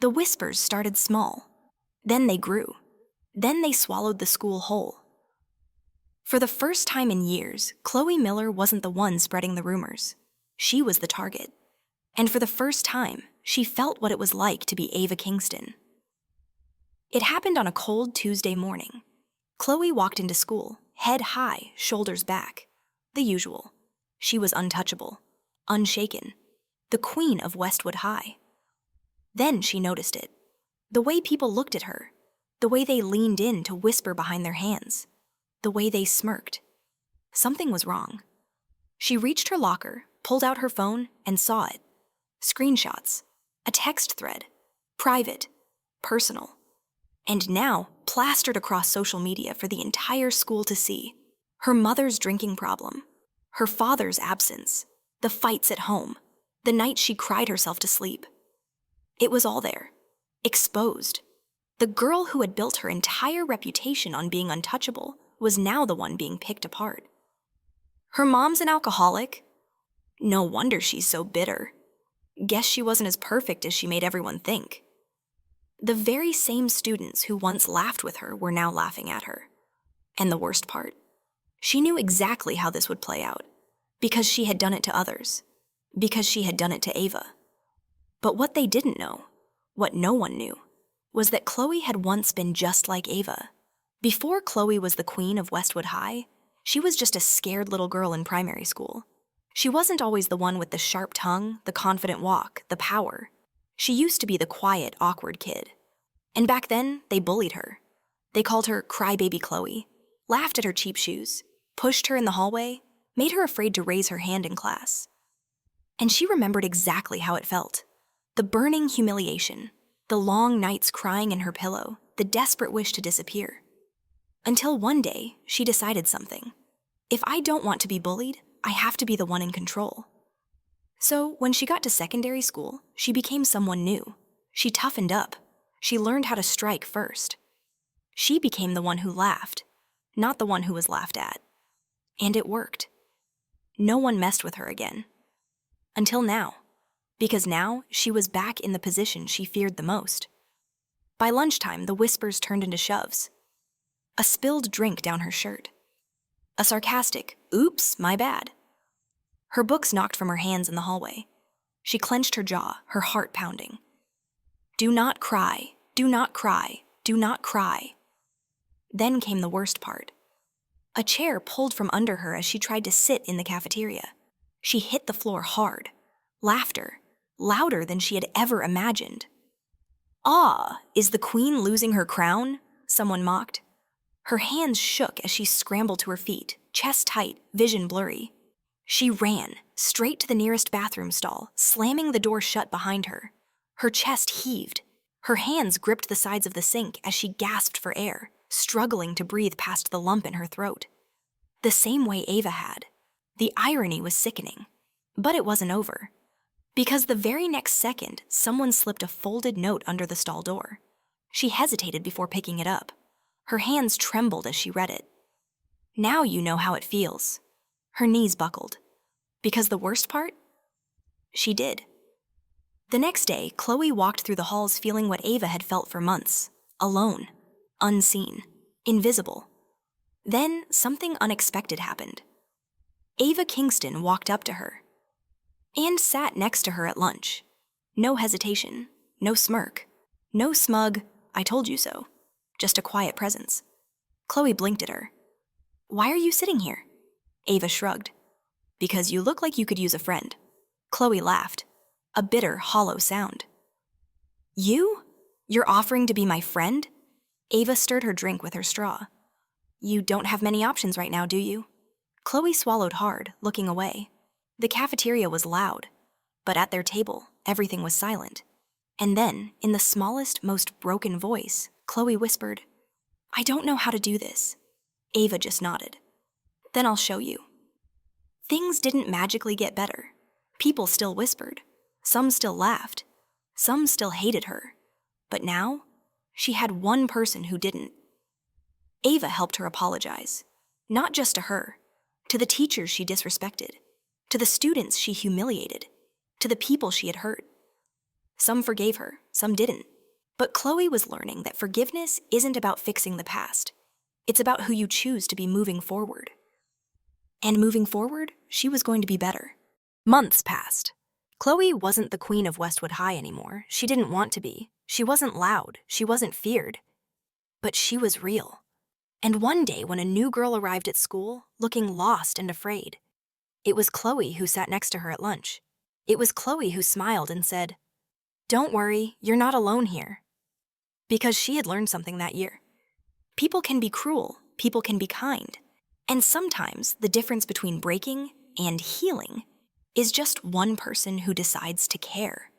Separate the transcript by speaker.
Speaker 1: The whispers started small. Then they grew. Then they swallowed the school whole. For the first time in years, Chloe Miller wasn't the one spreading the rumors. She was the target. And for the first time, she felt what it was like to be Ava Kingston. It happened on a cold Tuesday morning. Chloe walked into school, head high, shoulders back. The usual. She was untouchable, unshaken, the queen of Westwood High. Then she noticed it. The way people looked at her, the way they leaned in to whisper behind their hands, the way they smirked. Something was wrong. She reached her locker, pulled out her phone, and saw it. Screenshots, a text thread, private, personal, and now plastered across social media for the entire school to see. Her mother's drinking problem, her father's absence, the fights at home, the night she cried herself to sleep. It was all there, exposed. The girl who had built her entire reputation on being untouchable was now the one being picked apart. Her mom's an alcoholic. No wonder she's so bitter. Guess she wasn't as perfect as she made everyone think. The very same students who once laughed with her were now laughing at her. And the worst part, she knew exactly how this would play out, because she had done it to others, because she had done it to Ava. But what they didn't know, what no one knew, was that Chloe had once been just like Ava. Before Chloe was the queen of Westwood High, she was just a scared little girl in primary school. She wasn't always the one with the sharp tongue, the confident walk, the power. She used to be the quiet, awkward kid. And back then, they bullied her. They called her Crybaby Chloe, laughed at her cheap shoes, pushed her in the hallway, made her afraid to raise her hand in class. And she remembered exactly how it felt. The burning humiliation, the long nights crying in her pillow, the desperate wish to disappear. Until one day, she decided something. If I don't want to be bullied, I have to be the one in control. So when she got to secondary school, she became someone new. She toughened up. She learned how to strike first. She became the one who laughed, not the one who was laughed at. And it worked. No one messed with her again. Until now. Because now she was back in the position she feared the most. By lunchtime, the whispers turned into shoves. A spilled drink down her shirt. A sarcastic, "Oops, my bad." Her books knocked from her hands in the hallway. She clenched her jaw, her heart pounding. Do not cry, do not cry, do not cry. Then came the worst part. A chair pulled from under her as she tried to sit in the cafeteria. She hit the floor hard. Laughter, louder than she had ever imagined. "Ah, is the queen losing her crown?" someone mocked. Her hands shook as she scrambled to her feet, chest tight, vision blurry. She ran, straight to the nearest bathroom stall, slamming the door shut behind her. Her chest heaved. Her hands gripped the sides of the sink as she gasped for air, struggling to breathe past the lump in her throat. The same way Ava had. The irony was sickening. But it wasn't over. Because the very next second, someone slipped a folded note under the stall door. She hesitated before picking it up. Her hands trembled as she read it. Now you know how it feels. Her knees buckled. Because the worst part? She did. The next day, Chloe walked through the halls feeling what Ava had felt for months. Alone. Unseen. Invisible. Then something unexpected happened. Ava Kingston walked up to her. And sat next to her at lunch. No hesitation. No smirk. No smug, "I told you so." Just a quiet presence. Chloe blinked at her. "Why are you sitting here?" Ava shrugged. "Because you look like you could use a friend." Chloe laughed. A bitter, hollow sound. "You? You're offering to be my friend?" Ava stirred her drink with her straw. "You don't have many options right now, do you?" Chloe swallowed hard, looking away. The cafeteria was loud, but at their table, everything was silent. And then, in the smallest, most broken voice, Chloe whispered, "I don't know how to do this." Ava just nodded. "Then I'll show you." Things didn't magically get better. People still whispered. Some still laughed. Some still hated her. But now, she had one person who didn't. Ava helped her apologize. Not just to her. To the teachers she disrespected. To the students she humiliated. To the people she had hurt. Some forgave her, some didn't. But Chloe was learning that forgiveness isn't about fixing the past. It's about who you choose to be moving forward. And moving forward, she was going to be better. Months passed. Chloe wasn't the queen of Westwood High anymore. She didn't want to be. She wasn't loud. She wasn't feared. But she was real. And one day when a new girl arrived at school, looking lost and afraid, it was Chloe who sat next to her at lunch. It was Chloe who smiled and said, "Don't worry, you're not alone here." Because she had learned something that year. People can be cruel, people can be kind. And sometimes the difference between breaking and healing is just one person who decides to care.